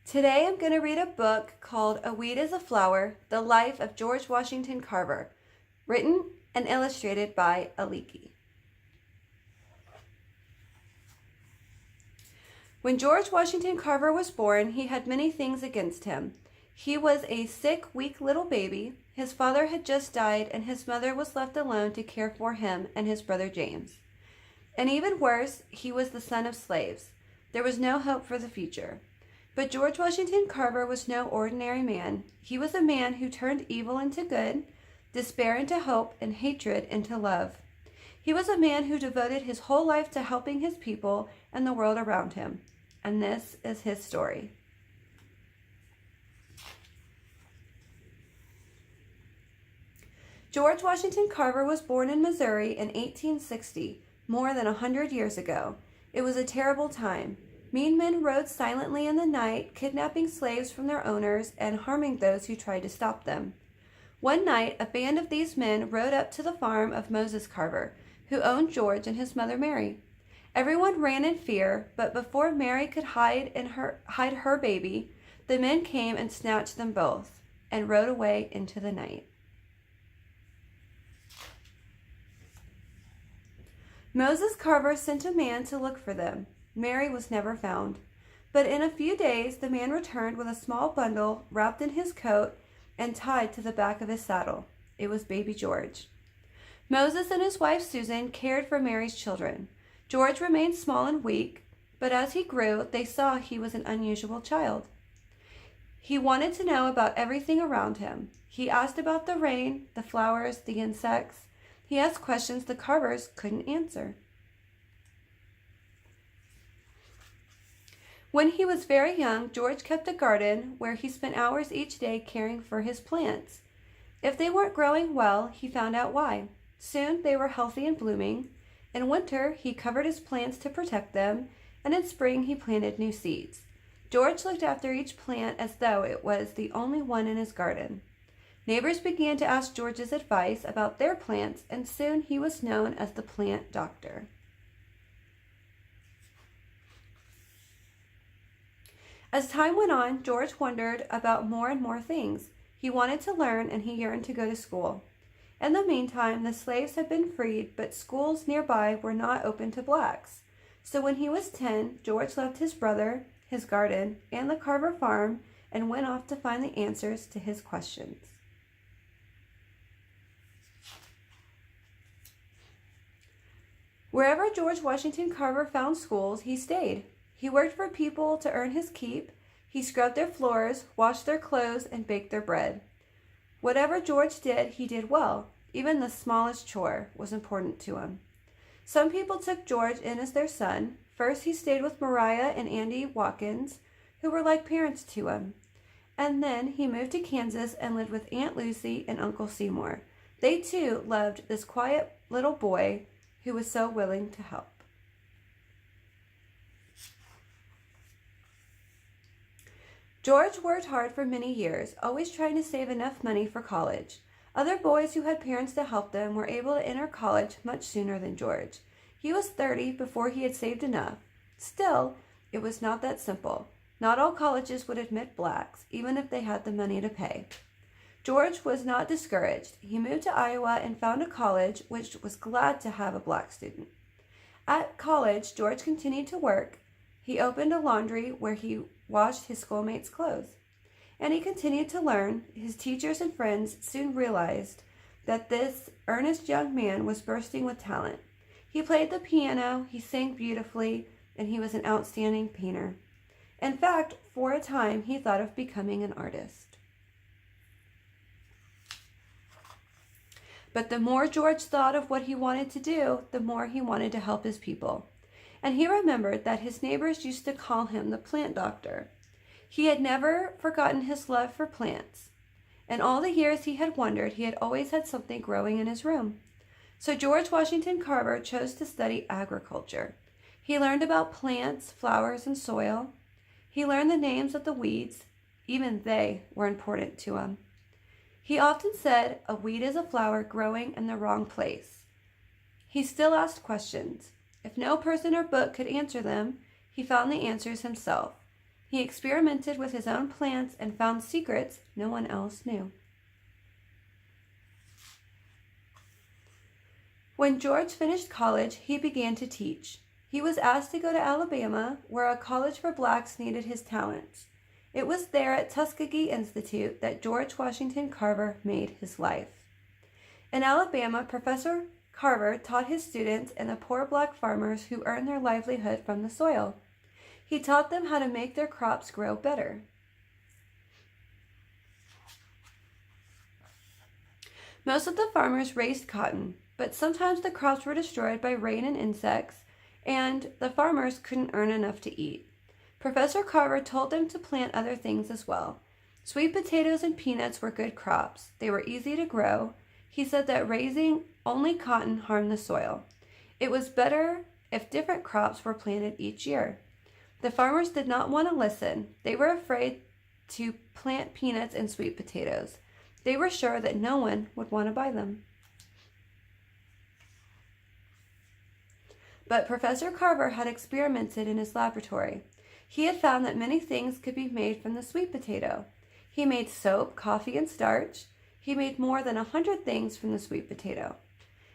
Today I'm going to read a book called A Weed is a Flower, The Life of George Washington Carver, written and illustrated by Aliki. When George Washington Carver was born, he had many things against him. He was a sick, weak little baby. His father had just died, and his mother was left alone to care for him and his brother James. And even worse, he was the son of slaves. There was no hope for the future. But George Washington Carver was no ordinary man. He was a man who turned evil into good, despair into hope, and hatred into love. He was a man who devoted his whole life to helping his people and the world around him. And this is his story. George Washington Carver was born in Missouri in 1860, more than 100 years ago. It was a terrible time. Mean men rode silently in the night, kidnapping slaves from their owners and harming those who tried to stop them. One night, a band of these men rode up to the farm of Moses Carver, who owned George and his mother Mary. Everyone ran in fear, but before Mary could hide her baby, the men came and snatched them both and rode away into the night. Moses Carver sent a man to look for them. Mary was never found. But in a few days, the man returned with a small bundle wrapped in his coat and tied to the back of his saddle. It was baby George. Moses and his wife Susan cared for Mary's children. George remained small and weak, but as he grew, they saw he was an unusual child. He wanted to know about everything around him. He asked about the rain, the flowers, the insects. He asked questions the Carvers couldn't answer. When he was very young, George kept a garden where he spent hours each day caring for his plants. If they weren't growing well, he found out why. Soon they were healthy and blooming. In winter, he covered his plants to protect them, and in spring he planted new seeds. George looked after each plant as though it was the only one in his garden. Neighbors began to ask George's advice about their plants, and soon he was known as the plant doctor. As time went on, George wondered about more and more things. He wanted to learn, and he yearned to go to school. In the meantime, the slaves had been freed, but schools nearby were not open to blacks. So when he was 10, George left his brother, his garden, and the Carver farm, and went off to find the answers to his questions. Wherever George Washington Carver found schools, he stayed. He worked for people to earn his keep. He scrubbed their floors, washed their clothes, and baked their bread. Whatever George did, he did well. Even the smallest chore was important to him. Some people took George in as their son. First, he stayed with Mariah and Andy Watkins, who were like parents to him. And then he moved to Kansas and lived with Aunt Lucy and Uncle Seymour. They too loved this quiet little boy who was so willing to help. George worked hard for many years, always trying to save enough money for college. Other boys who had parents to help them were able to enter college much sooner than George. He was 30 before he had saved enough. Still, it was not that simple. Not all colleges would admit blacks, even if they had the money to pay. George was not discouraged. He moved to Iowa and found a college which was glad to have a black student. At college, George continued to work. He opened a laundry where he washed his schoolmates' clothes. And he continued to learn. His teachers and friends soon realized that this earnest young man was bursting with talent. He played the piano, he sang beautifully, and he was an outstanding painter. In fact, for a time, he thought of becoming an artist. But the more George thought of what he wanted to do, the more he wanted to help his people. And he remembered that his neighbors used to call him the plant doctor. He had never forgotten his love for plants. In all the years he had wandered, he had always had something growing in his room. So George Washington Carver chose to study agriculture. He learned about plants, flowers, and soil. He learned the names of the weeds. Even they were important to him. He often said, "A weed is a flower growing in the wrong place." He still asked questions. If no person or book could answer them, he found the answers himself. He experimented with his own plants and found secrets no one else knew. When George finished college, he began to teach. He was asked to go to Alabama, where a college for blacks needed his talents. It was there at Tuskegee Institute that George Washington Carver made his life. In Alabama, Professor Carver taught his students and the poor black farmers who earned their livelihood from the soil. He taught them how to make their crops grow better. Most of the farmers raised cotton, but sometimes the crops were destroyed by rain and insects, and the farmers couldn't earn enough to eat. Professor Carver told them to plant other things as well. Sweet potatoes and peanuts were good crops. They were easy to grow. He said that raising only cotton harmed the soil. It was better if different crops were planted each year. The farmers did not want to listen. They were afraid to plant peanuts and sweet potatoes. They were sure that no one would want to buy them. But Professor Carver had experimented in his laboratory. He had found that many things could be made from the sweet potato. He made soap, coffee, and starch. He made more than 100 things from the sweet potato.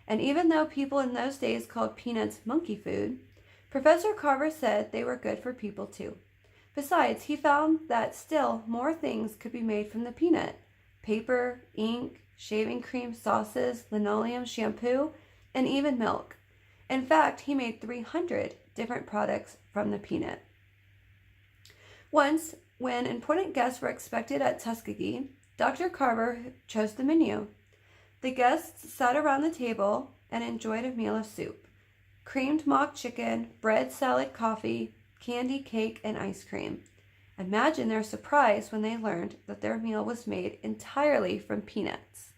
And even though people in those days called peanuts monkey food, Professor Carver said they were good for people too. Besides, he found that still more things could be made from the peanut: paper, ink, shaving cream, sauces, linoleum, shampoo, and even milk. In fact, he made 300 different products from the peanut. Once, when important guests were expected at Tuskegee, Dr. Carver chose the menu. The guests sat around the table and enjoyed a meal of soup: creamed mock chicken, bread, salad, coffee, candy, cake, and ice cream. Imagine their surprise when they learned that their meal was made entirely from peanuts.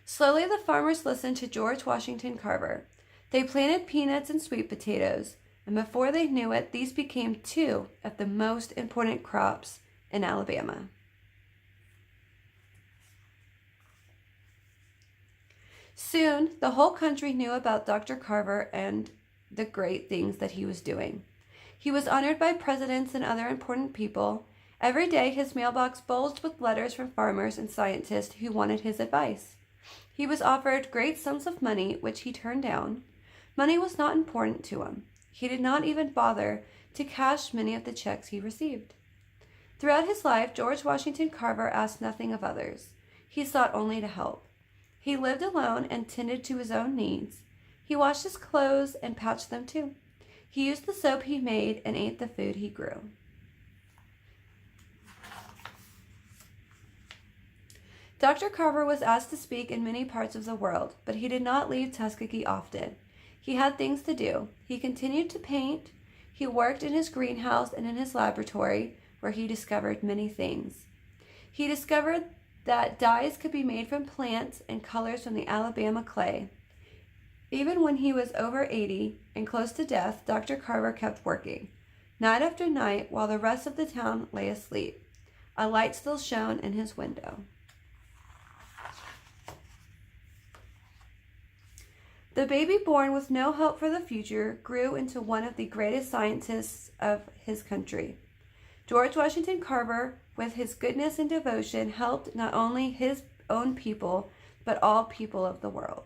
Slowly, the farmers listened to George Washington Carver. They planted peanuts and sweet potatoes, and before they knew it, these became two of the most important crops in Alabama. Soon, the whole country knew about Dr. Carver and the great things that he was doing. He was honored by presidents and other important people. Every day, his mailbox bulged with letters from farmers and scientists who wanted his advice. He was offered great sums of money, which he turned down. Money was not important to him. He did not even bother to cash many of the checks he received. Throughout his life, George Washington Carver asked nothing of others. He sought only to help. He lived alone and tended to his own needs. He washed his clothes and patched them too. He used the soap he made and ate the food he grew. Dr. Carver was asked to speak in many parts of the world, but he did not leave Tuskegee often. He had things to do. He continued to paint. He worked in his greenhouse and in his laboratory, where he discovered many things. He discovered that dyes could be made from plants and colors from the Alabama clay. Even when he was over 80 and close to death, Dr. Carver kept working, night after night, while the rest of the town lay asleep. A light still shone in his window. The baby born with no hope for the future grew into one of the greatest scientists of his country. George Washington Carver, with his goodness and devotion, helped not only his own people, but all people of the world.